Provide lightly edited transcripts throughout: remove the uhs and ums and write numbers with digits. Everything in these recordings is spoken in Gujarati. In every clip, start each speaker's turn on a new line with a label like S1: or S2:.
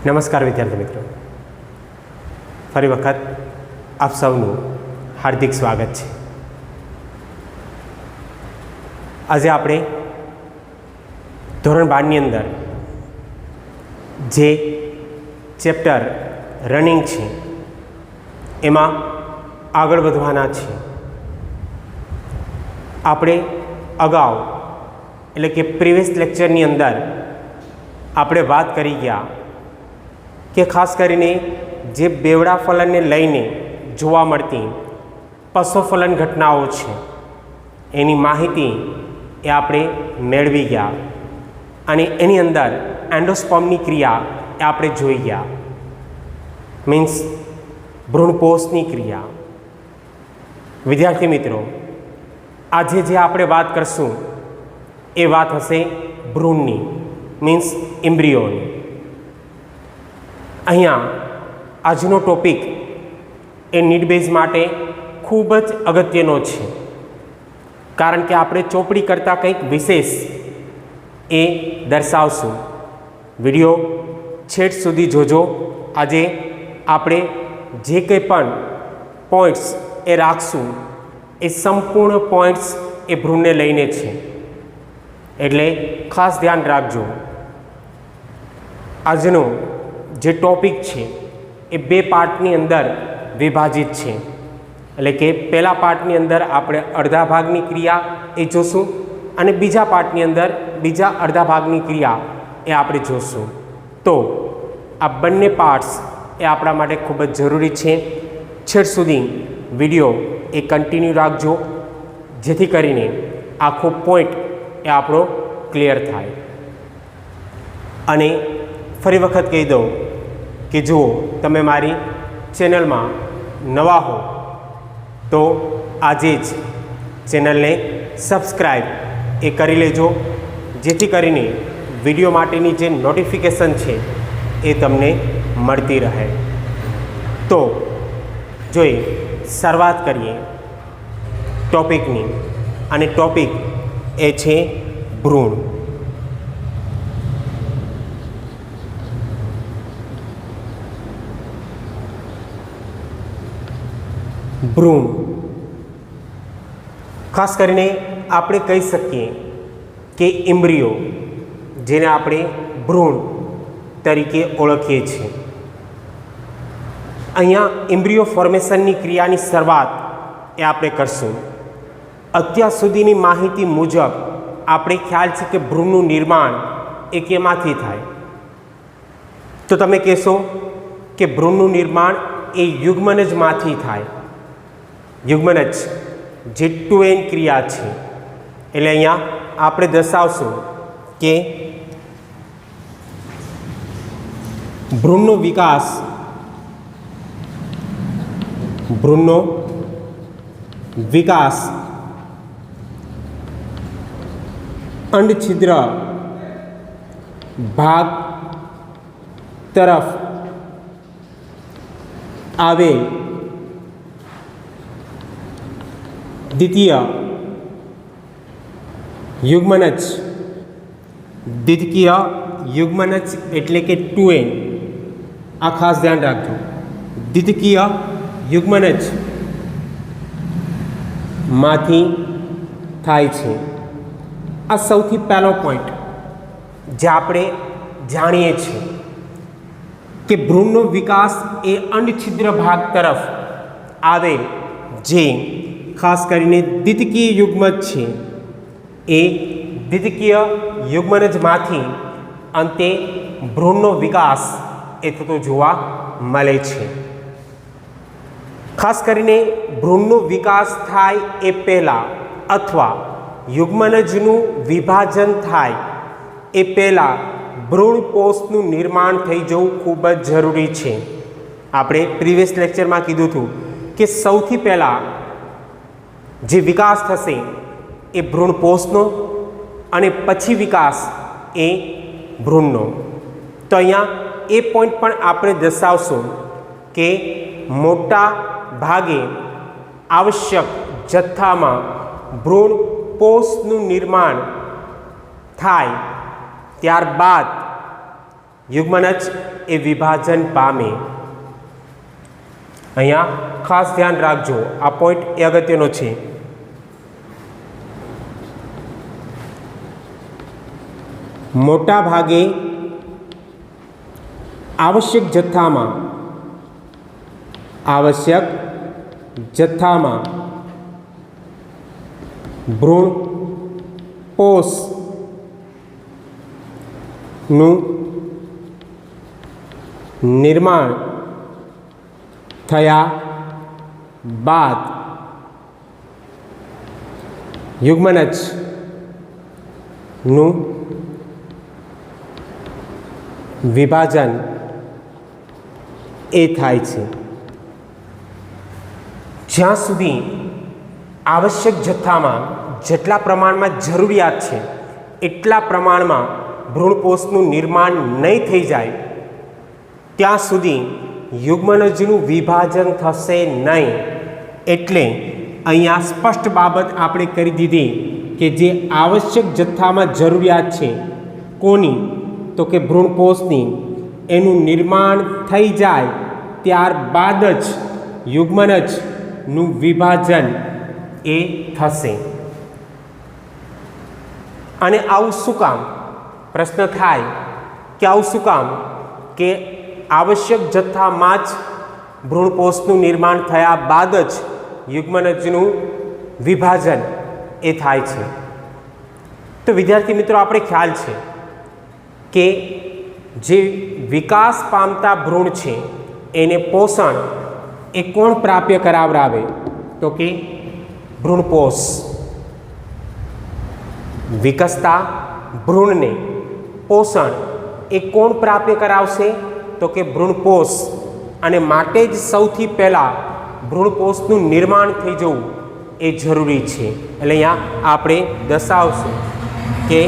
S1: નમસ્કાર વિદ્યાર્થી મિત્રો, ફરી વખત આપ સૌનું હાર્દિક સ્વાગત છે। આજે આપણે ધોરણ 12ની અંદર જે ચેપ્ટર રનિંગ છે એમાં આગળ વધવાના છે। આપણે અગાઉ એટલે કે પ્રીવિયસ લેક્ચરની અંદર આપણે વાત કરી ગયા કે ખાસ કરીને જે બેવડા ફલનને લઈને જોવા મળતી પશોફલન ઘટનાઓ છે એની માહિતી એ આપણે મેળવી ગયા અને એની અંદર એન્ડોસ્પર્મની ક્રિયા એ આપણે જોઈ ગયા, મીન્સ ભ્રૂણપોષની ક્રિયા। વિદ્યાર્થી મિત્રો, આજે જે આપણે વાત કરશું એ વાત હશે ભ્રૂણની, મીન્સ એમ્બ્રિયોની। અહીંયા આજનો ટોપિક એ નીટ બેઝ માટે ખૂબ જ અગત્યનો છે, કારણ કે આપણે ચોપડી કરતાં કંઈક વિશેષ એ દર્શાવશું। વિડીયો છેક સુધી જોજો। આજે આપણે જે કંઈ પણ પોઈન્ટ્સ એ રાખશું એ સંપૂર્ણ પોઈન્ટ્સ એ ભ્રૂણને લઈને છે, એટલે ખાસ ધ્યાન રાખજો। આજનો જે ટોપિક છે એ બે પાર્ટની અંદર વિભાજિત છે, એટલે કે પહેલા પાર્ટની અંદર આપણે અડધા ભાગની ક્રિયા એ જોશું અને બીજા પાર્ટની અંદર બીજા અડધા ભાગની ક્રિયા એ આપણે જોશું। તો આ બંને પાર્ટ્સ એ આપણા માટે ખૂબ જ જરૂરી છે। છેક સુધી વિડીયો એ કન્ટિન્યુ રાખજો, જેથી કરીને આખો પોઈન્ટ એ આપણો ક્લિયર થાય। અને ફરી વખત કહી દઉં કે જો તમે મારી ચેનલમાં નવા હો તો આજે જ ચેનલને સબસ્ક્રાઈબ એ કરી લેજો, જેથી કરીને વિડીયો માટેની જે નોટિફિકેશન છે એ તમને મળતી રહે। તો જોઈએ શરૂઆત કરીએ ટોપિકની, અને ટોપિક એ છે ભ્રૂણ। ભ્રૂણ ખાસ કરીને આપણે કહી શકીએ કે એમ્બ્રિયો, જેને આપણે ભ્રૂણ તરીકે ઓળખીએ છીએ। અહીંયા એમ્બ્રિયો ફોર્મેશનની ક્રિયાની શરૂઆત એ આપણે કરશું। અત્યાર સુધીની માહિતી મુજબ આપણે ખ્યાલ છે કે ભ્રૂણનું નિર્માણ એ કેમાંથી થાય? તો તમે કહેશો કે ભ્રૂણનું નિર્માણ એ યુગ્મનજમાંથી થાય। યુગ્મનજ જે 2n ક્રિયા છે, એટલે અહીંયા આપણે દર્શાવશું કે ભ્રૂણનો વિકાસ અંડછિદ્ર ભાગ તરફ આવે દ્વિતીય યુગ્મનજ એટલે કે 2n, આ ખાસ ધ્યાન રાખજો। દ્વિતીય યુગ્મનજ માંથી થાય છે। આ સૌથી પહેલો પોઈન્ટ જે આપણે જાણીએ છીએ કે ભ્રૂણનો વિકાસ એ અંડછિદ્ર ભાગ તરફ આવે, જે ખાસ કરીને દ્વિતીય યુગ્મજ છે એ દ્વિતીય યુગ્મનજમાંથી અંતે ભ્રૂણનો વિકાસ એ થતો જોવા મળે છે। ખાસ કરીને ભ્રૂણનો વિકાસ થાય એ પહેલાં અથવા યુગ્મનજનું વિભાજન થાય એ પહેલાં ભ્રૂણપોષનું નિર્માણ થઈ જવું ખૂબ જ જરૂરી છે। આપણે પ્રીવિયસ લેક્ચરમાં કીધું હતું કે સૌથી પહેલાં જે વિકાસ થશે એ ભ્રૂણપોષનો અને પછી વિકાસ એ ભ્રૂણનો। તો અહીંયા એ પોઈન્ટ પણ આપણે દર્શાવશું કે મોટા ભાગે આવશ્યક જથ્થામાં ભ્રૂણપોષનું નિર્માણ થાય ત્યારબાદ યુગ્મનજ એ વિભાજન પામે. અહીંયા ખાસ ધ્યાન રાખજો, આ પોઈન્ટ એ અગત્યનો છે. મોટા ભાગે આવશ્યક જથ્થામાં ભ્રૂણ કોષનું નિર્માણ થયા બાદ યુગ્મનજનું વિભાજન એ થાય છે. જ્યાં સુધી આવશ્યક જથ્થામાં જેટલા પ્રમાણમાં જરૂરિયાત છે એટલા પ્રમાણમાં ભ્રૂણકોષનું નિર્માણ નહીં થઈ જાય ત્યાં સુધી યુગ્મનજનું વિભાજન થશે નહીં. એટલે અહીંયા સ્પષ્ટ બાબત આપણે કરી દીધી કે જે આવશ્યક જથ્થામાં જરૂરિયાત છે કોની, તો કે ભ્રૂણકોષની, એનું નિર્માણ થઈ જાય ત્યારબાદ જ યુગ્મનજનું વિભાજન એ થશે. અને આવું શું કામ? પ્રશ્ન થાય કે આવું શું કામ કે આવશ્યક જથ્થામાં જ ભ્રૂણકોષનું નિર્માણ થયા બાદ જ યુગ્મનજનું વિભાજન એ થાય છે. તો વિદ્યાર્થી મિત્રો, આપણે ખ્યાલ છે કે જે વિકાસ પામતા ભ્રૂણ છે એને પોષણ એ કોણ પ્રાપ્ય કરાવરાવે? તો કે ભ્રૂણકોષ. વિકસતા ભ્રૂણને પોષણ એ કોણ પ્રાપ્ય કરાવશે? તો કે ભ્રૂણકોષ. અને માટે જ સૌથી પહેલાં ભ્રૂણકોષનું નિર્માણ થઈ જવું એ જરૂરી છે. એટલે અહીંયા આપણે દર્શાવશું કે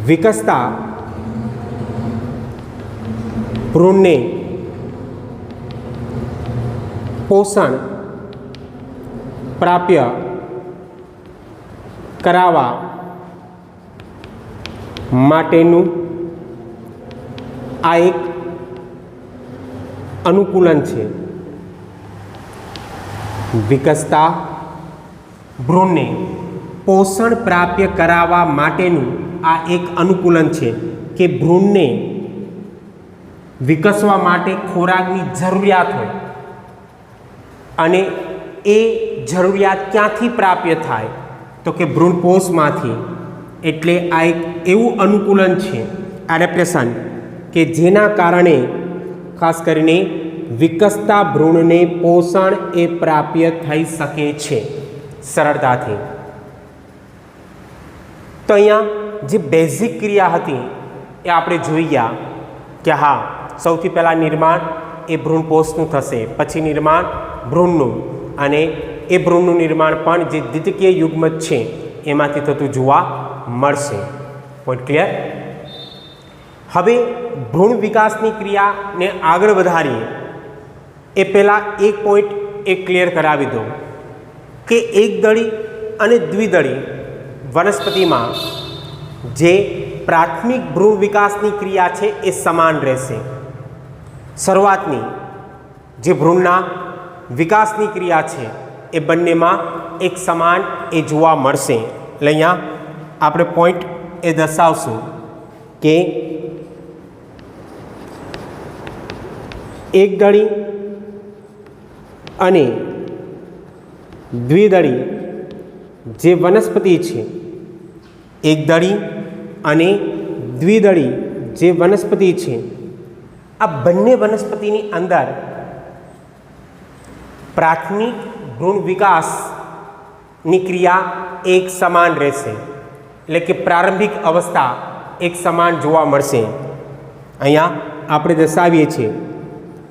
S1: વિકસતા ભ્રૂણને પોષણ પ્રાપ્ય કરાવવા માટેનું આ એક અનુકૂલન છે. વિકસતા ભ્રૂણને પોષણ પ્રાપ્ય કરાવવા માટેનું આ એક અનુકૂલન છે કે ભ્રૂણને વિકસવા માટે ખોરાકની જરૂરિયાત હોય અને એ જરૂરિયાત ક્યાંથી પ્રાપ્ય થાય? તો કે ભ્રૂણકોષમાંથી. એટલે આ એક એવું અનુકૂલન છે, એડેપ્ટેશન, કે જેના કારણે ખાસ કરીને વિકસતા ભ્રૂણને પોષણ એ પ્રાપ્ય થઈ શકે છે સરળતાથી. તો અહીંયા જે બેઝિક ક્રિયા હતી એ આપણે જોઈ ગયા કે હા, સૌથી પહેલાં નિર્માણ એ ભ્રૂણકોષનું થશે, પછી નિર્માણ ભ્રૂણનું, અને એ ભ્રૂણનું નિર્માણ પણ જે દ્વિતીય યુગ્મજ છે એમાંથી થતું જોવા મળશે. Point clear? હવે ભ્રૂણ વિકાસની ક્રિયાને આગળ વધારીએ એ પહેલાં એક પોઈન્ટ એ ક્લિયર કરાવી દો કે એકદળી અને દ્વિદળી વનસ્પતિમાં જે પ્રાથમિક ભ્રૂણ વિકાસની ક્રિયા છે એ સમાન રહેશે. શરૂઆતની જે ભ્રૂણના વિકાસની ક્રિયા છે એ બંનેમાં એક સમાન એ જોવા મળશે. એટલે અહીંયા આપણે પોઈન્ટ એ દર્શાવશું કે એકદળી અને દ્વિદળી જે વનસ્પતિ છે, એકદળી અને દ્વિદળી જે વનસ્પતિ છે, આ બંને વનસ્પતિની અંદર પ્રાથમિક ભ્રૂણ વિકાસની ક્રિયા એક સમાન રહેશે. એટલે કે પ્રારંભિક અવસ્થા એક સમાન જોવા મળશે. અહીંયા આપણે દર્શાવીએ છીએ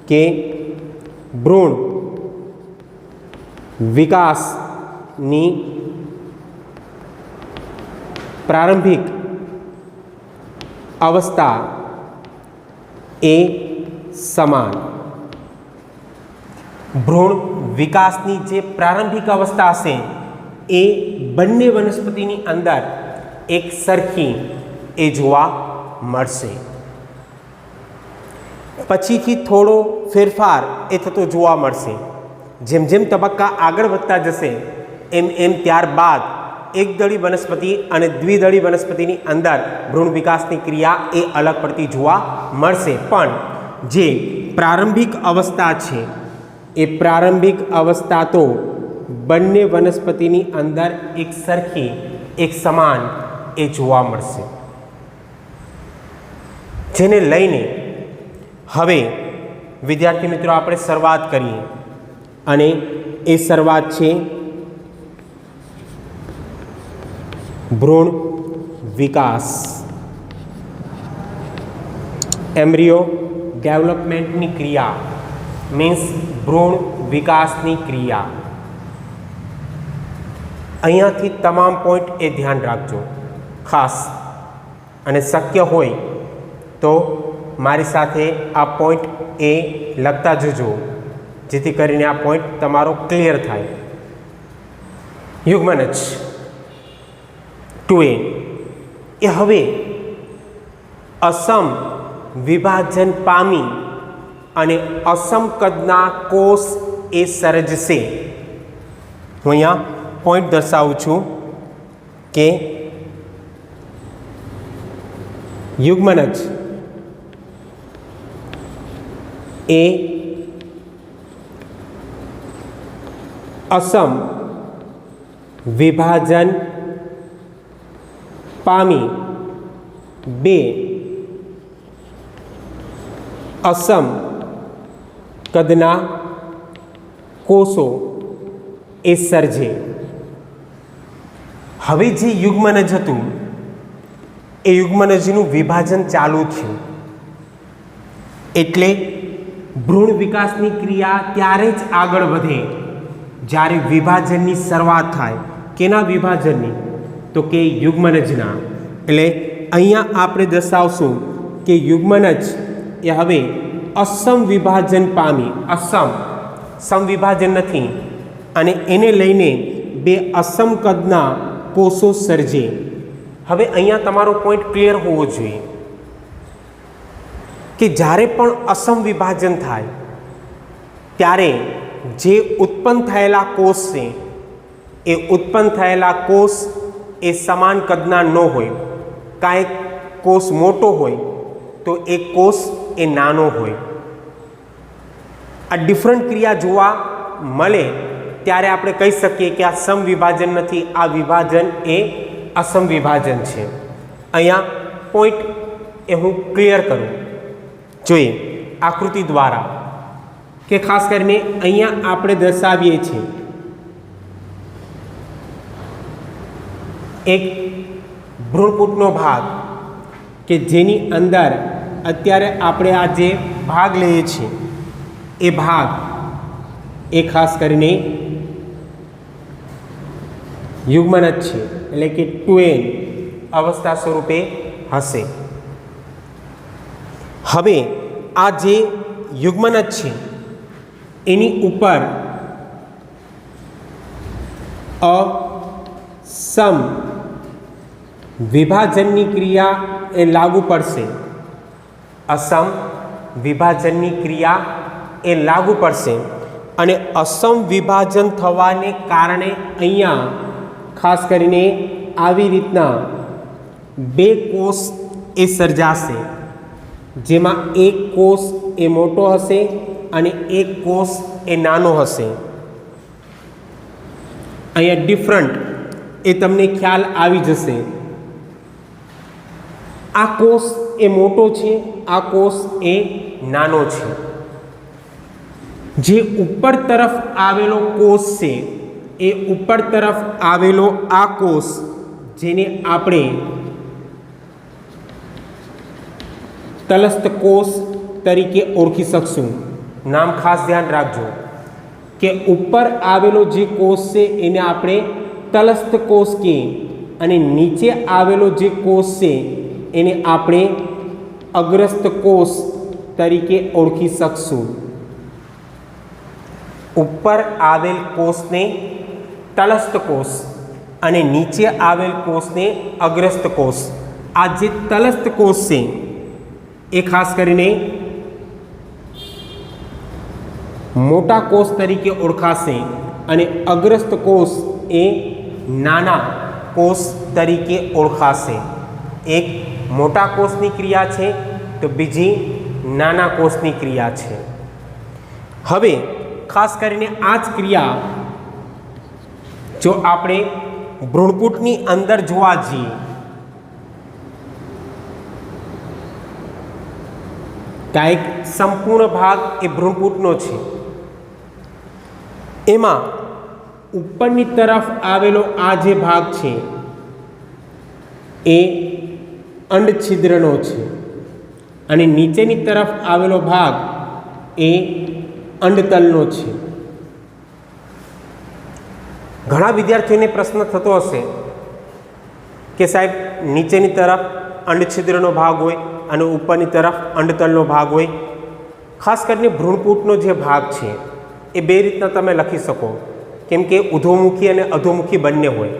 S1: કે ભ્રૂણ વિકાસની પ્રારંભિક અવસ્થા એ સમાન. ભ્રૂણ વિકાસની જે પ્રારંભિક અવસ્થા હશે એ બંને વનસ્પતિની અંદર એક સરખી એ જોવા મળશે. પછીથી થોડો ફેરફાર એ થતો જોવા મળશે. જેમ જેમ તબક્કા આગળ વધતા જશે એમ એમ ત્યારબાદ એકદળી વનસ્પતિ અને દ્વિદળી વનસ્પતિની અંદર ભ્રૂણ વિકાસની ક્રિયા એ અલગ પડતી જોવા મળશે. પણ જે પ્રારંભિક અવસ્થા છે એ પ્રારંભિક અવસ્થા તો બંને વનસ્પતિની અંદર એક સરખી એક સમાન એ જોવા મળશે. જેને લઈને હવે વિદ્યાર્થી મિત્રો આપણે શરૂઆત કરીએ અને એ શરૂઆત છે ભ્રૂણ વિકાસ, એમ્બ્રિયો ડેવલપમેન્ટની ક્રિયા, મીન્સ ભ્રૂણ વિકાસની ક્રિયા. અહીંયાથી તમામ પોઈન્ટ એ ધ્યાન રાખજો ખાસ, અને શક્ય હોય તો મારી સાથે આ પોઈન્ટ એ લખતા જજો જેથી કરીને આ પોઈન્ટ તમારો ક્લિયર થાય. યુગ્મનજ 2a એ હવે અસમ વિભાજન પામી અને અસમ કદના કોષ એ સર્જશે. હું અહીંયા પોઈન્ટ દર્શાવું છું કે યુગ્મનજ એ અસમ વિભાજન પામી બે અસમ કદના કોષો એ સર્જે. હવે જે યુગ્મનજ હતું એ યુગ્મનજનું વિભાજન ચાલુ થયું એટલે ભ્રૂણ વિકાસની ક્રિયા ત્યારે જ આગળ વધે જ્યારે વિભાજનની શરૂઆત થાય. કેના વિભાજનની? તો કે યુગ્મનજના. એટલે અહીંયા આપણે દર્શાવશું કે યુગ્મનજ એ હવે અસમ વિભાજન પામી. અસમ સમવિભાજન નથી અને એને લઈને બે અસમ કદના કોષો સર્જે. હવે અહીંયા તમારો પોઈન્ટ ક્લિયર હોવો જોઈએ કે જ્યારે પણ અસમ વિભાજન થાય ત્યારે જે ઉત્પન્ન થયેલા કોષ છે એ ઉત્પન્ન થયેલા કોષ એ સમાન કદના ન હોય. કાંઈક કોષ મોટો હોય તો એક કોષ એ નાનો હોય. આ ડિફરન્ટ ક્રિયા જોવા મળે ત્યારે આપણે કહી શકીએ કે આ સમવિભાજન નથી, આ વિભાજન એ અસમ વિભાજન છે. અહીંયા પોઈન્ટ એ હું ક્લિયર કરું. જોઈએ આકૃતિ દ્વારા કે ખાસ કરીને અહીંયા આપણે દર્શાવીએ છીએ એક ભ્રૂણપૂટનો ભાગ કે જેની અંદર અત્યારે આપણે આ જે ભાગ લઈએ છીએ એ ભાગ એ ખાસ કરીને યુગ્મનજ છે, એટલે કે 2a અવસ્થા સ્વરૂપે હશે. હવે આ જે યુગ્મનજ છે એની ઉપર અસમ વિભાજનની ક્રિયા એ લાગુ પડશે. અસમ વિભાજનની ક્રિયા એ લાગુ પડશે અને અસમ વિભાજન થવાને કારણે અહીંયા ખાસ કરીને આવી રીતના બે કોષ એ સર્જાશે, જેમાં એક કોષ એ મોટો હશે અને એક કોષ એ નાનો હશે. અહીંયા ડિફરન્ટ એ તમને ખ્યાલ આવી જશે. આ કોષ એ મોટો છે, આ કોષ એ નાનો છે. જે ઉપર તરફ આવેલો કોષ છે એ ઉપર તરફ આવેલો આ કોષ જેને આપણે તલસ્થ કોષ તરીકે ઓળખી શકશું. નામ ખાસ ધ્યાન રાખજો કે ઉપર આવેલો જે કોષ છે એને આપણે તલસ્થ કોષ કહીએ અને નીચે આવેલો જે કોષ છે એને આપણે અગ્રસ્ત કોષ તરીકે ઓળખી શકશું. ઉપર આવેલ કોષને તલસ્થ કોષ અને નીચે આવેલ કોષને અગ્રસ્ત કોષ. આ જે તલસ્થ કોષ છે એ ખાસ કરીને મોટા કોષ તરીકે ઓળખાશે અને અગ્રસ્ત કોષ એ નાના કોષ તરીકે ઓળખાશે. એક મોટા કોષની ક્રિયા છે તો બીજી નાના કોષની ક્રિયા છે. હવે ખાસ કરીને આ જ ક્રિયા જો આપણે ભ્રૂણપૂટની અંદર જોવા જઈએ તો એક સંપૂર્ણ ભાગ એ ભ્રૂણપૂટનો છે. એમાં ઉપરની તરફ આવેલો આ જે ભાગ છે એ અંડછિદ્રનો છે અને નીચેની તરફ આવેલો ભાગ એ અંડતલનો છે. ઘણા વિદ્યાર્થીઓને પ્રશ્ન થતો હશે કે સાહેબ નીચેની તરફ અંડછિદ્રનો ભાગ હોય અને ઉપરની તરફ અંડતલનો ભાગ હોય. ખાસ કરીને ભ્રૂણપૂટનો જે ભાગ છે એ બે રીતના તમે લખી શકો, કેમ કે ઉધોમુખી અને અધોમુખી બંને હોય.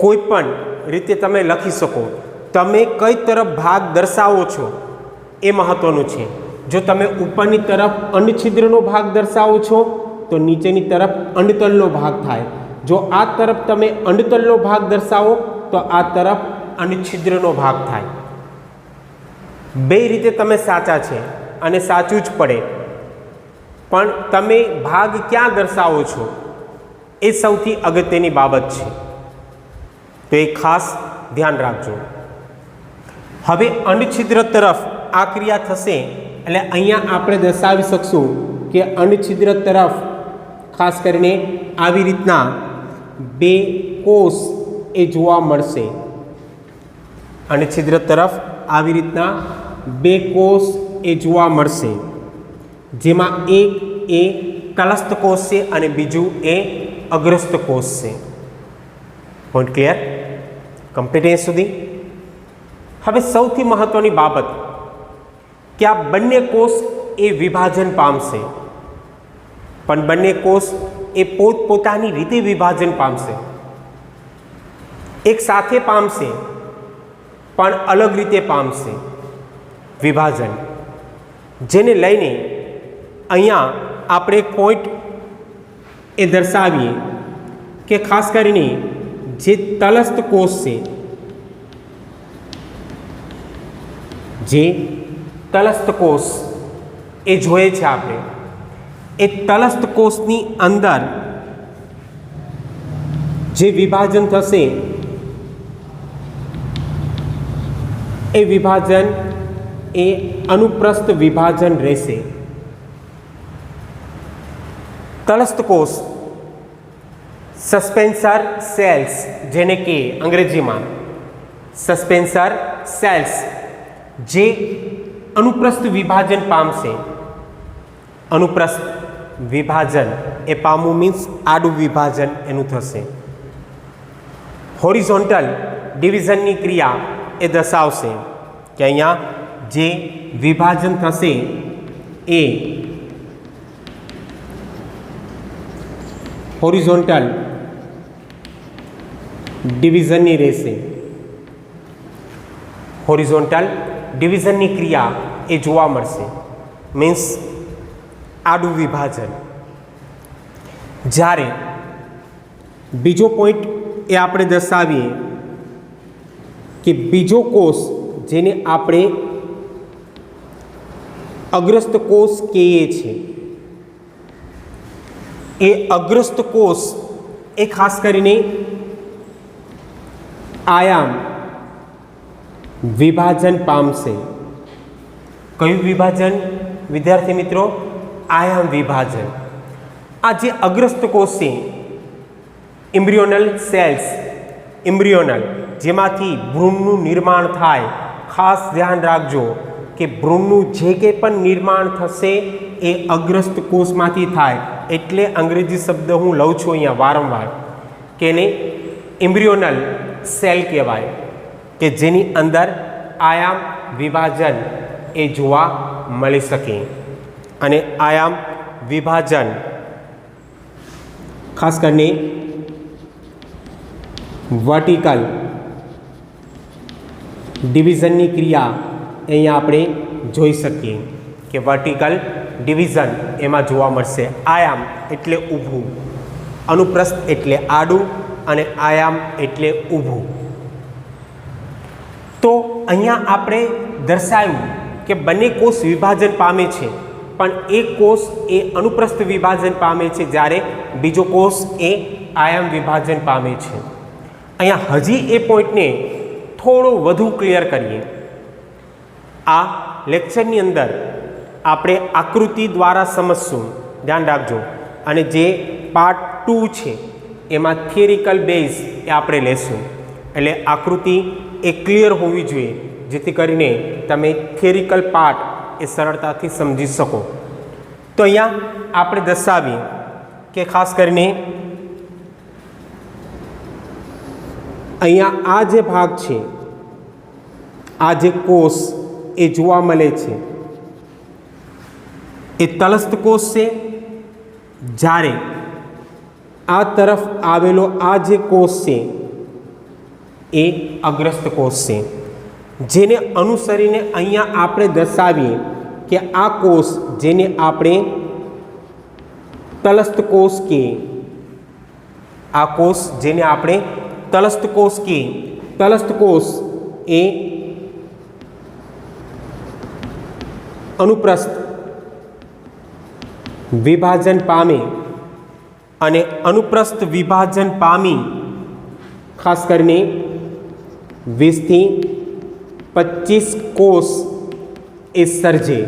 S1: કોઈ પણ રીતે તમે લખી શકો. તમે કઈ તરફ ભાગ દર્શાવો છો એ મહત્ત્વનું છે. જો તમે ઉપરની તરફ અંડછિદ્રનો ભાગ દર્શાવો છો તો નીચેની તરફ અંડતલનો ભાગ થાય. જો આ તરફ તમે અંડતલનો ભાગ દર્શાવો તો આ તરફ અંડછિદ્રનો ભાગ થાય. બે રીતે તમે સાચા છે અને સાચું જ પડે, પણ તમે ભાગ ક્યાં દર્શાવો છો એ સૌથી અગત્યની બાબત છે, તો એ ખાસ ધ્યાન રાખજો. હવે અંડછિદ્ર તરફ આ ક્રિયા થશે એટલે અહીંયા આપણે દર્શાવી શકશું કે અંડછિદ્ર તરફ ખાસ કરીને આવી રીતના બે કોષ એ જોવા મળશે. અંડછિદ્ર તરફ આવી રીતના બે કોષ એ જોવા મળશે, જેમાં એક એ તલસ્થ કોષ છે અને બીજું એ અગ્રસ્ત કોષ છે. Point clear? કમ્પ્લીટ અહીંયા સુધી? હવે સૌથી મહત્વની બાબત કે આ બંને કોષ એ વિભાજન પામશે, પણ બંને કોષ એ પોતપોતાની રીતે વિભાજન પામશે. એક સાથે પામશે પણ અલગ રીતે પામશે વિભાજન, જેને લઈને અહીંયા આપણે એક પોઈન્ટ એ દર્શાવીએ કે ખાસ કરીને જે તલસ્થ કોષ છે, જે તલસ્થ કોષ એ જોઈએ છે આપણે, એ તલસ્થ કોષની અંદર જે વિભાજન થશે એ વિભાજન એ અનુપ્રસ્થ વિભાજન રહેશે. તલસ્થ કોષ સસ્પેન્સર સેલ્સ, જેને કે અંગ્રેજીમાં સસ્પેન્સર સેલ્સ, જે અનુપ્રસ્થ વિભાજન પામશે. અનુપ્રસ્થ વિભાજન એ પામવું મીન્સ આડું વિભાજન એનું થશે. હોરિઝોન્ટલ ડિવિઝનની ક્રિયા એ દર્શાવશે કે અહીંયા જે વિભાજન થશે એ હોરિઝોન્ટલ ડિવિઝનની રહેશે. હોરિઝોન્ટલ ડિવિઝનની ક્રિયા એ જોવા મળશે, મીન્સ આડું વિભાજન. જ્યારે બીજો પોઈન્ટ એ આપણે દર્શાવીએ કે બીજો કોષ જેને આપણે અગ્રસ્ત કોષ કહીએ છીએ, એ અગ્રસ્ત કોષ એ ખાસ કરીને આયામ વિભાજન પામશે. કયું વિભાજન વિદ્યાર્થી મિત્રો? આયામ વિભાજન. આ જે અગ્રસ્ત કોષ છે, એમ્બ્રિયોનલ સેલ્સ, એમ્બ્રિયોનલ જેમાંથી ભ્રૂણનું નિર્માણ થાય. ખાસ ધ્યાન રાખજો કે ભ્રૂણનું જે કંઈ પણ નિર્માણ થશે એ અગ્રસ્ત કોષમાંથી થાય. એટલે અંગ્રેજી શબ્દ હું લઉં છું અહીંયા વારંવાર કે એને એમ્બ્રિયોનલ સેલ કહેવાય, કે જેની અંદર આયામ વિભાજન એ જોવા મળી શકે. અને આયામ વિભાજન ખાસ કરીને વર્ટિકલ ડિવિઝનની ક્રિયા અહીંયા આપણે જોઈ શકીએ કે વર્ટિકલ ડિવિઝન એમાં જોવા મળશે. આયામ એટલે ઊભું, અનુપ્રસ્થ એટલે આડું અને આયામ એટલે ઊભું. તો અહીંયા આપણે દર્શાવ્યું કે બંને કોષ વિભાજન પામે છે, પણ એક કોષ એ અનુપ્રસ્થ વિભાજન પામે છે જ્યારે બીજો કોષ એ આયામ વિભાજન પામે છે. અહીંયા હજી એ પોઈન્ટને થોડો વધુ ક્લિયર કરીએ. આ લેક્ચરની અંદર આપણે આકૃતિ દ્વારા સમજશું, ધ્યાન રાખજો. અને જે પાર્ટ 2 છે એમાં થિયરિકલ બેઝ એ આપણે લેશું. એટલે આકૃતિ એ ક્લિયર હોવી જોઈએ જેથી કરીને તમે થિયરિકલ પાર્ટ એ સરળતાથી સમજી શકો. તો અહીંયા આપણે દર્શાવીએ કે ખાસ કરીને અહીંયા આ જે ભાગ છે, આ જે કોષ એ જોવા મળે છે એ તલસ્થ કોષ છે, જ્યારે આ તરફ આવેલો આ જે કોષ છે એ અગ્રસ્ત કોષ છે, જેને અનુસરીને અહીંયા આપણે દર્શાવીએ કે આ કોષ જેને આપણે તલસ્થ કોષ કહીએ, આ કોષ જેને આપણે તલસ્થ કોષ કહીએ, તલસ્થ કોષ એ અનુપ્રસ્થ વિભાજન પામે અને અનુપ્રસ્થ વિભાજન પામી ખાસ કરીને 20 થી 25 કોષ એ સર્જે.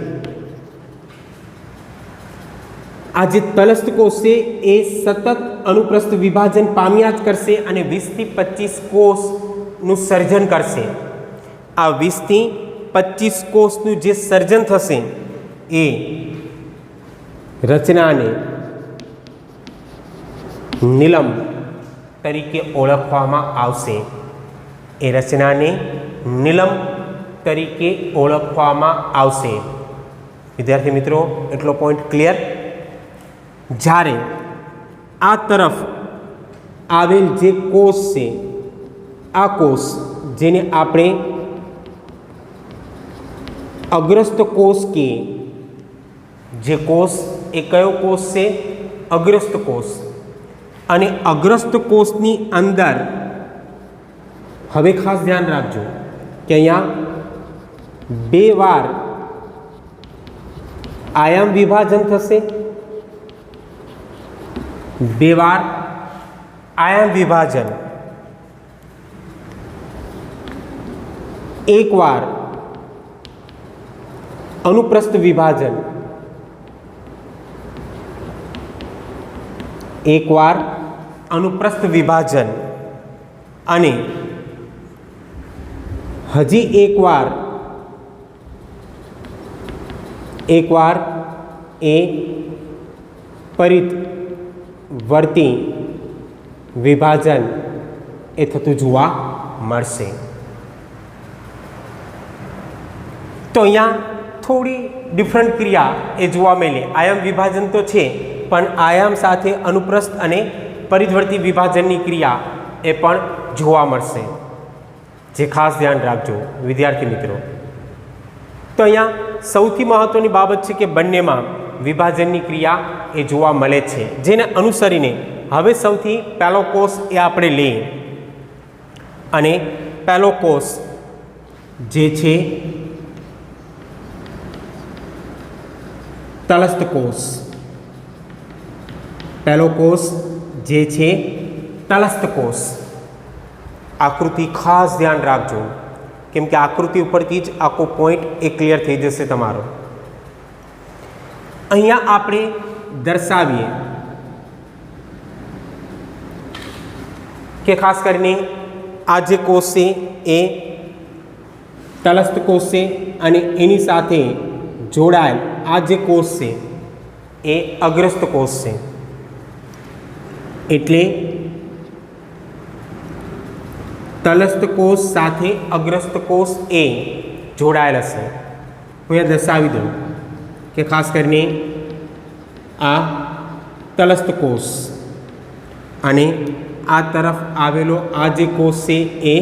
S1: આ જે તલસ્થ કોષ છે એ સતત અનુપ્રસ્થ વિભાજન પામ્યા જ કરશે અને 20 થી 25 કોષનું સર્જન કરશે. આ 20 થી 25 કોષનું જે સર્જન થશે એ રચનાને નીલમ તરીકે ઓળખવામાં આવશે. એ રચનાને નીલમ તરીકે ઓળખવામાં આવશે. વિદ્યાર્થી મિત્રો, એટલો પોઈન્ટ ક્લિયર. જ્યારે આ તરફ આવેલ જે કોષ છે, આ કોષ જેને આપણે અગ્રસ્ત કોષ કે, જે કોષ એ કયો કોષ છે? અગ્રસ્ત કોષ. અને અગ્રસ્ત કોષની અંદર હવે ખાસ ધ્યાન રાખજો કે અહીંયા 2 વાર આયામ વિભાજન થશે, 2 વાર આયામ વિભાજન, 1 વાર અનુપ્રસ્થ વિભાજન, 1 વાર અનુપ્રસ્થ વિભાજન અને હજી 1 વાર એ પરિવર્તી વિભાજન એ થતું જોવા મળશે. તો અહીંયા થોડી ડિફરન્ટ ક્રિયા એ જોવા મળે. આયામ વિભાજન તો છે, પણ આયામ સાથે અનુપ્રસ્થ અને પરિવર્તી વિભાજનની ક્રિયા એ પણ જોવા મળશે, જે ખાસ ધ્યાન રાખજો વિદ્યાર્થી મિત્રો. તો અહીંયા સૌથી મહત્ત્વની બાબત છે કે બંનેમાં વિભાજનની ક્રિયા એ જોવા મળે છે, જેને અનુસરીને હવે સૌથી પહેલો કોષ એ આપણે લઈએ. અને પહેલો કોષ જે છે તલસ્થ કોષ, પહેલો કોષ જે છે તલસ્થ કોષ. આકૃતિ ખાસ ધ્યાન રાખજો, કેમ કે આકૃતિ ઉપરથી જ આખો પોઈન્ટ એ ક્લિયર થઈ જશે તમારો. અહીંયા આપણે દર્શાવીએ કે ખાસ કરીને આ જે કોષ છે એ તલસ્થ કોષ છે અને એની સાથે જોડાયેલ આ જે કોષ છે એ અગ્રસ્ત કોષ છે. એટલે તલસ્થ કોષ સાથે અગ્રસ્ત કોષ એ જોડાયેલ હશે. હું અહીંયા દર્શાવી દઉં કે ખાસ કરીને આ તલસ્થ કોષ અને આ તરફ આવેલો આ જે કોષ છે એ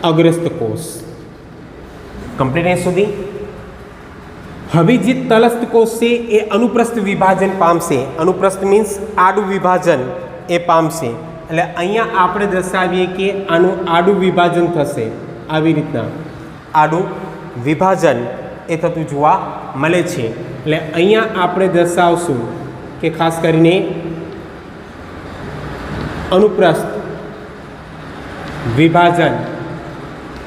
S1: અગ્રસ્ત કોષ. કમ્પ્લીટ અહીં સુધી. હવે જે તલસ્થ કોષ છે એ અનુપ્રસ્થ વિભાજન પામશે. અનુપ્રસ્થ મીન્સ આડું વિભાજન એ પામશે. એટલે અહીંયા આપણે દર્શાવીએ કે આનું આડું વિભાજન થશે. આવી રીતના આડું વિભાજન એ થતું જોવા મળે છે. એટલે અહીંયા આપણે દર્શાવશું કે ખાસ કરીને અનુપ્રસ્થ વિભાજન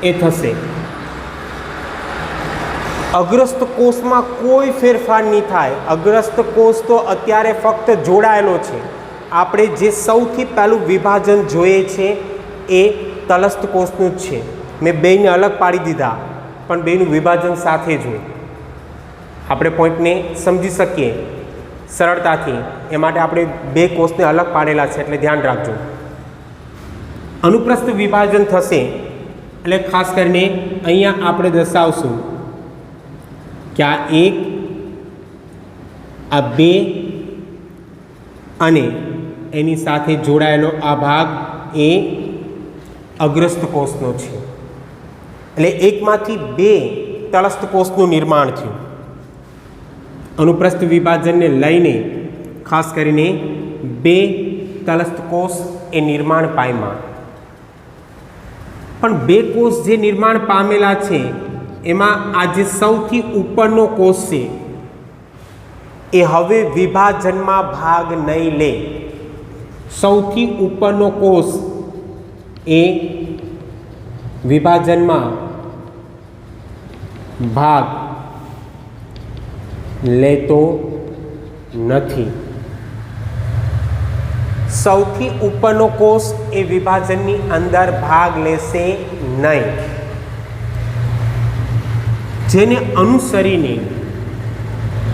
S1: એ થશે. અગ્રસ્ત કોષમાં કોઈ ફેરફાર નહીં થાય. અગ્રસ્ત કોષ તો અત્યારે ફક્ત જોડાયેલો છે. આપણે જે સૌથી પહેલું વિભાજન જોઈએ છે એ તલસ્થ કોષનું જ છે. મેં બેયને અલગ પાડી દીધા પણ બેયનું વિભાજન સાથે જ હોય. આપણે પોઈન્ટને સમજી શકીએ સરળતાથી એ માટે આપણે બે કોષને અલગ પાડેલા છે એટલે ધ્યાન રાખજો. અનુપ્રસ્થ વિભાજન થશે એટલે ખાસ કરીને અહીંયા આપણે દર્શાવશું કે આ એક, આ બે અને એની સાથે જોડાયેલો આ ભાગ એ અગ્રસ્ત કોષનો છે. એટલે એકમાંથી બે તલસ્થ કોષનું નિર્માણ થયું. અનુપ્રસ્થ વિભાજનને લઈને ખાસ કરીને બે તલસ્થ કોષ એ નિર્માણ પામ્યા. પણ બે કોષ જે નિર્માણ પામેલા છે એમાં આ જે સૌથી ઉપરનો કોષ છે એ હવે વિભાજનમાં ભાગ નહીં લે. સૌથી ઉપરનો કોષ એ વિભાજનમાં ભાગ લેતો નથી. સૌથી ઉપરનો કોષ એ વિભાજનની અંદર ભાગ લેશે નહીં. જેને અનુસરીને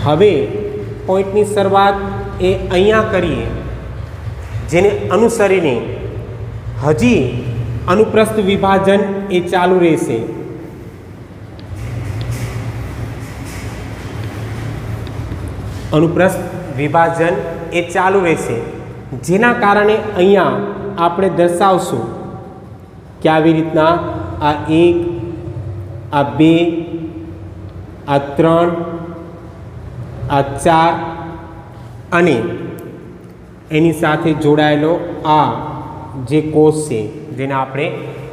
S1: હવે પોઈન્ટની શરૂઆત એ અહીંયા કરીએ. જેને અનુસરીને હજી અનુપ્રસ્થ વિભાજન એ ચાલુ રહેશે. અનુપ્રસ્થ વિભાજન એ ચાલુ રહેશે. જેના કારણે અહીંયા આપણે દર્શાવશું કે આવી રીતના આ એક, આ બે, આ ત્રણ, આ ચાર અને એની સાથે જોડાયેલો આ જે કોષ છે જેને આપણે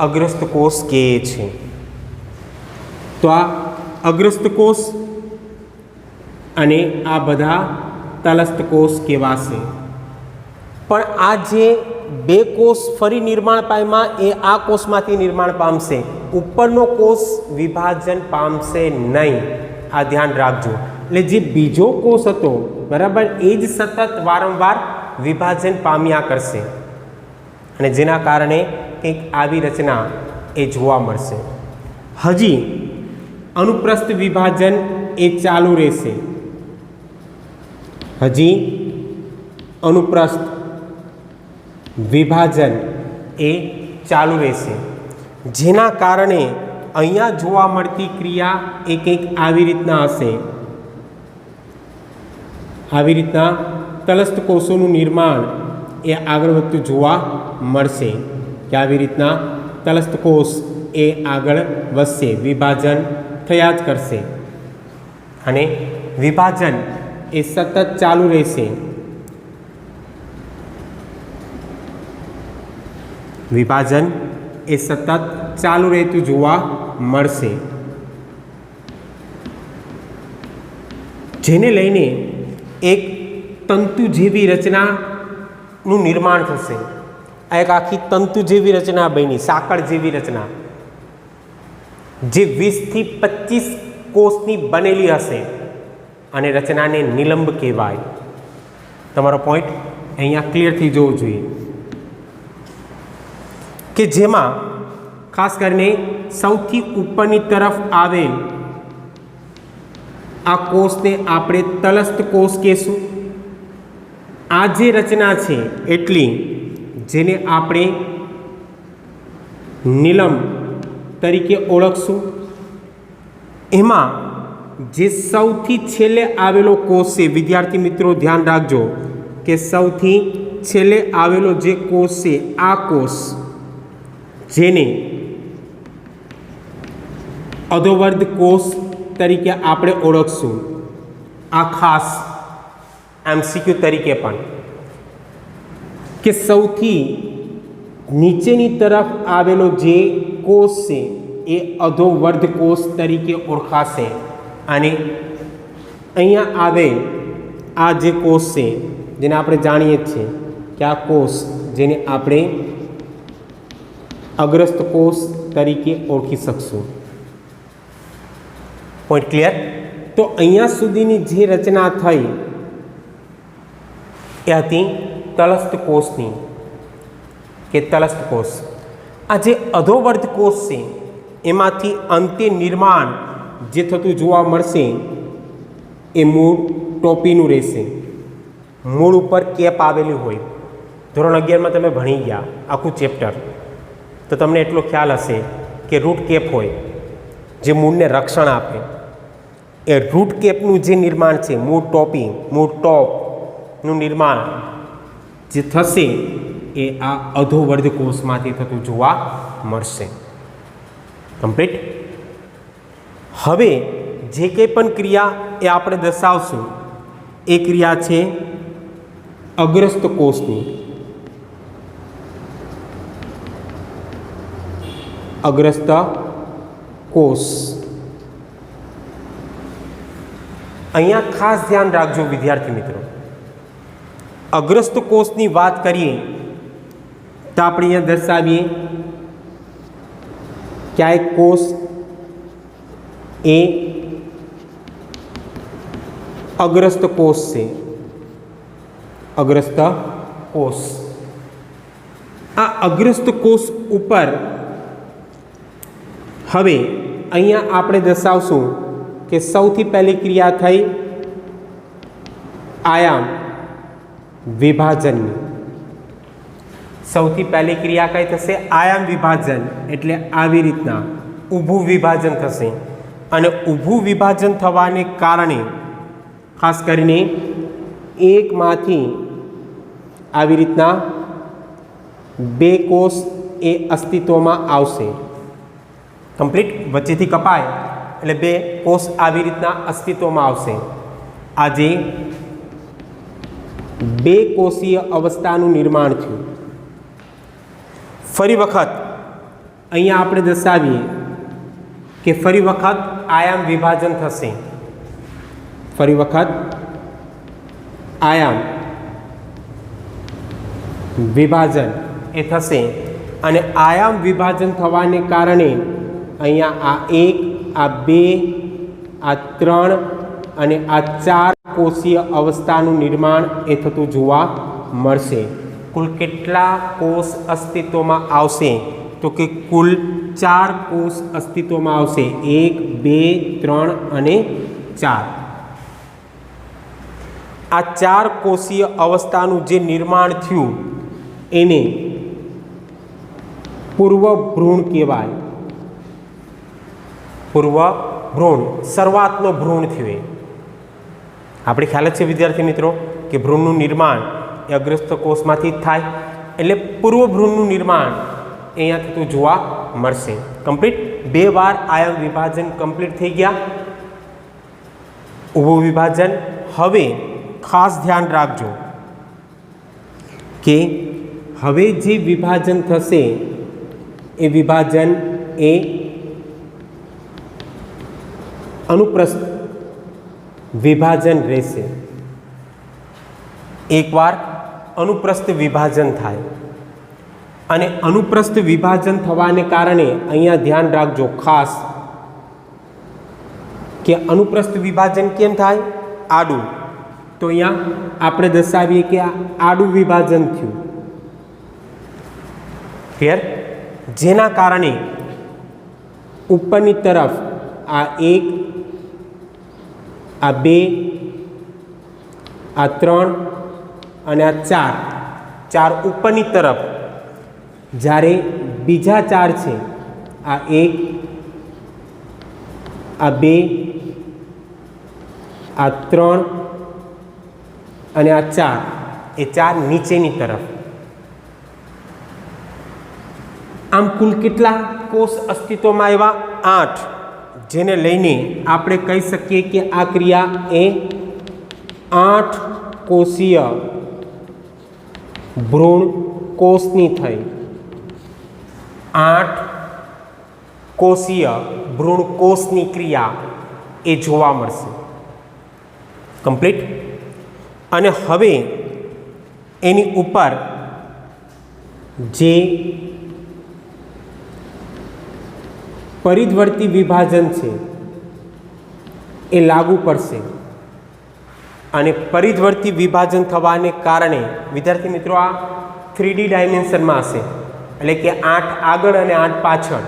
S1: અગ્રસ્ત કોષ કહીએ છીએ. તો આ અગ્રસ્ત કોષ અને આ બધા તલસ્થ કોષ કહેવાશે. પણ આ જે બે કોષ ફરી નિર્માણ પામ્યા એ આ કોષમાંથી નિર્માણ પામશે. ઉપરનો કોષ વિભાજન પામશે નહીં. આ ધ્યાન રાખજો. એટલે જે બીજો કોષ હતો બરાબર એ જ સતત વારંવાર વિભાજન પામ્યા કરશે અને જેના કારણે કંઈક આવી રચના એ જોવા મળશે. હજી અનુપ્રસ્થ વિભાજન એ ચાલુ રહેશે. હજી અનુપ્રસ્થ વિભાજન એ ચાલુ રહેશે. જેના કારણે અહીંયા જોવા મળતી ક્રિયા એ કંઈક આવી રીતના હશે. આવી રીતના તલસ્થ કોષોનું નિર્માણ એ આગળ વધતું જોવા મળશે કે આવી રીતના તલસ્થ કોષ એ આગળ વધશે. વિભાજન થયા જ કરશે અને વિભાજન એ સતત ચાલુ રહેશે. વિભાજન એ સતત ચાલુ રહેતું જોવા મળશે. જેને લઈને એક તંતુ જેવી રચનાનું નિર્માણ થશે. આ એક આખી તંતુ જેવી રચના બની, સાંકળ જેવી રચના જે 20 થી 25 કોષની બનેલી હશે અને રચનાને નિલંબ કહેવાય. તમારો પોઈન્ટ અહીંયા ક્લિયરથી જોવું જોઈએ કે જેમાં ખાસ કરીને સૌથી ઉપરની તરફ આવેલ આ કોષને આપણે તલસ્થ કોષ કહેશું. આ જે રચના છે એટલી જેને આપણે નિલંબ તરીકે ઓળખશું. એમાં જે સૌથી છેલ્લે આવેલો કોષ છે, વિદ્યાર્થી મિત્રો ધ્યાન રાખજો કે સૌથી છેલ્લે આવેલો જે કોષ છે આ કોષ જેને અધોવર્ધ કોષ તરીકે આપણે ઓળખશું, આ ખાસ MCQ તરીકે પણ, કે સૌથી નીચેની તરફ આવેલો જે કોષ છે એ અધોવર્ધ કોષ તરીકે ઓળખાશે. અને અહીંયા આવે આ જે કોષ છે જેને આપણે જાણીએ છીએ કે આ કોષ જેને આપણે અગ્રસ્ત કોષ તરીકે ઓળખી શકશું. Point clear? તો અહીંયા સુધીની જે રચના થઈ એ હતી તલસ્થ કોષની, કે તલસ્થ કોષ. આ જે અધોવર્ધ કોષ છે એમાંથી અંતે નિર્માણ જે થતું જોવા મળશે એ મૂળ ટોપીનું રહેશે. મૂળ ઉપર કેપ આવેલી હોય. ધોરણ 11માં તમે ભણી ગયા આખું ચેપ્ટર, તો તમને એટલો ખ્યાલ હશે કે રૂટ કેપ હોય જે મૂળને રક્ષણ આપે. એ રૂટ કેપનું જે નિર્માણ છે, મૂળ ટોપી, મૂળ ટોપનું નિર્માણ જે થશે એ આ અધોવર્ધ કોષમાંથી થતું જોવા મળશે. કમ્પ્લીટ. હવે જે કંઈ પણ ક્રિયા એ આપણે દર્શાવશું એ ક્રિયા છે અગ્રસ્ત કોષની. અગ્રસ્ત કોષ. અહીંયા ખાસ ધ્યાન રાખજો વિદ્યાર્થી મિત્રો, અગ્રસ્ત કોષની વાત કરીએ તો આપણે અહીંયા દર્શાવીએ કે આ એક કોષ એ અગ્રસ્ત કોષ છે. અગ્રસ્ત કોષ. આ અગ્રસ્ત કોષ ઉપર હવે અહીંયા આપણે દર્શાવશું કે સૌથી પહેલી ક્રિયા થઈ આયામ વિભાજનની. સૌથી પહેલી ક્રિયા કઈ થશે? આયામ વિભાજન. એટલે આવી રીતના ઊભું વિભાજન થશે. અને ઊભું વિભાજન થવાને કારણે ખાસ કરીને એકમાંથી આવી રીતના બે કોષ એ અસ્તિત્વમાં આવશે. કમ્પ્લીટ. વચ્ચેથી કપાય એટલે બે કોષ આવી રીતના અસ્તિત્વમાં આવશે. આજે બે કોષીય અવસ્થાનું નિર્માણ થયું. ફરી વખત અહીંયા આપણે દર્શાવીએ કે ફરી વખત આયામ વિભાજન થશે. ફરી વખત આયામ વિભાજન એ થશે. અને આયામ વિભાજન થવાને કારણે અહીંયા આ એક, આ બે, આ ત્રણ અને આ ચાર કોષીય અવસ્થાનું નિર્માણ એ થતું જોવા મળશે. કુલ કેટલા કોષ અસ્તિત્વમાં આવશે? તો કે કુલ 4 કોષ અસ્તિત્વમાં આવશે. 1, 2, 3 અને 4. આ 4 કોષીય અવસ્થાનું જે નિર્માણ થયું એને પૂર્વ ભ્રૂણ કહેવાય. પૂર્વ ભ્રૂણ, શરૂઆતનો ભ્રૂણ થયો. આપણે ખ્યાલ જ છે વિદ્યાર્થી મિત્રો કે ભ્રૂણનું નિર્માણ એ અગ્રસ્ત કોષમાંથી જ થાય. એટલે પૂર્વ ભ્રૂણનું નિર્માણ અહીંયા થતું જોવા મળશે. કમ્પ્લીટ. 2 વાર આયામ વિભાજન કમ્પ્લીટ થઈ ગયા. ઊભું વિભાજન. હવે ખાસ ધ્યાન રાખજો કે હવે જે વિભાજન થશે એ વિભાજન એ અનુપ્રસ્થ વિભાજન રહેશે. એકવાર અનુપ્રસ્થ વિભાજન થાય અને અનુપ્રસ્થ વિભાજન થવાને કારણે અહીંયા ધ્યાન રાખજો ખાસ કે અનુપ્રસ્થ વિભાજન કેમ થાય? આડું. તો અહીંયા આપણે દર્શાવીએ કે આ આડું વિભાજન થયું. ક્લિયર? જેના કારણે ઉપરની તરફ આ 1, આ 2, આ 3 અને આ 4 ઉપરની તરફ, જ્યારે બીજા 4 છે આ 1, આ 2, આ 3 અને આ 4 એ 4 નીચેની તરફ. આમ કુલ કેટલા કોષ અસ્તિત્વમાં આવ્યા? 8, જેને લઈને આપણે કહી શકીએ કે આ ક્રિયા એ 8 કોષીય ભ્રૂણ કોષની થઈ. 8 કોષીય ભ્રૂણ કોષની ક્રિયા એ જોવા મળશે. કમ્પ્લીટ. અને હવે એની ઉપર જે પરિધવર્તી વિભાજન છે એ લાગુ પડશે. અને પરિધવર્તી વિભાજન થવાને કારણે વિદ્યાર્થી મિત્રો આ 3D ડાયમેન્શનમાં હશે, એટલે કે 8 આગળ અને 8 પાછળ.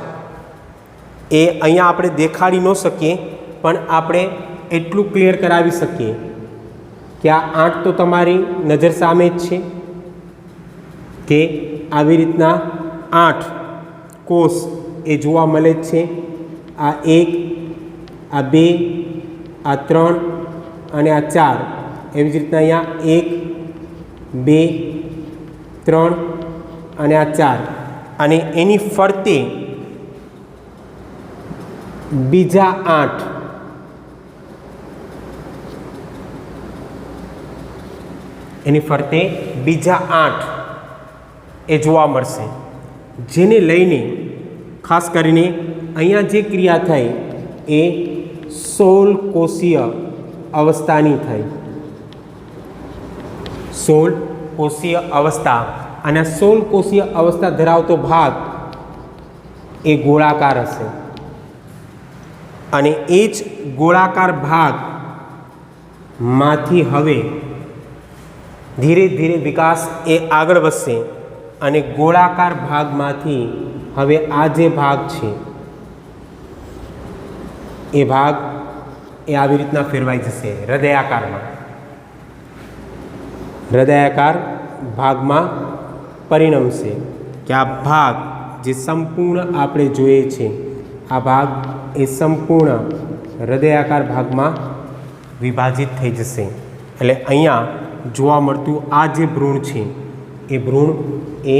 S1: એ અહીંયા આપણે દેખાડી ન શકીએ, પણ આપણે એટલું ક્લિયર કરાવી શકીએ કે આ 8 તો તમારી નજર સામે જ છે કે આવી રીતના 8 કોષ એ જોવા મળે જ છે. આ 1, આ 2, આ 3 અને આ 4. એવી જ રીતના અહીંયા 1, 2, 3 અને આ 4. અને એની ફરતે બીજા 8. એની ફરતે બીજા 8 એ જોવા મળશે, જેને લઈને ખાસ કરીને અહીંયા જે ક્રિયા થઈ એ 16 કોષીય અવસ્થાની થઈ. 16 કોષીય અવસ્થા. અને 16 કોષીય અવસ્થા ધરાવતો ભાગ એ ગોળાકાર હશે. અને એ જ ગોળાકાર ભાગમાંથી હવે ધીરે ધીરે વિકાસ એ આગળ વધશે. અને ગોળાકાર ભાગમાંથી હવે આ જે ભાગ છે એ ભાગ એ આવી રીતના ફેરવાઈ જશે હૃદયાકારમાં. હૃદયાકાર ભાગમાં પરિણમશે કે આ ભાગ જે સંપૂર્ણ આપણે જોઈએ છે, આ ભાગ એ સંપૂર્ણ હૃદયાકાર ભાગમાં વિભાજિત થઈ જશે. એટલે અહીંયા જોવા મળતું આ જે ભ્રૂણ છે એ ભ્રૂણ એ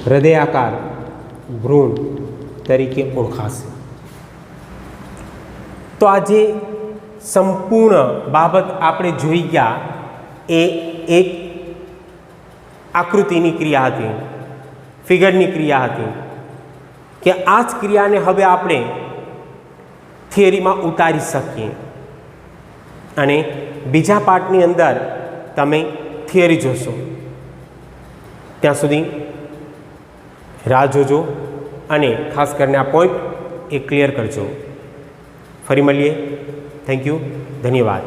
S1: હૃદયાકાર ભ્રૂણ તરીકે ઓળખાશે. તો આ જે સંપૂર્ણ બાબત આપણે જોઈ ગયા એ એક આકૃતિની ક્રિયા હતી, ફિગરની ક્રિયા હતી કે આ જ ક્રિયાને હવે આપણે થિયરીમાં ઉતારી શકીએ. અને બીજા પાર્ટની અંદર તમે થિયરી જોશો. ત્યાં સુધી રાહ જોજો અને ખાસ કરીને આ પોઈન્ટ એ ક્લિયર કરજો. ફરી મળીએ. Thank you. ધન્યવાદ.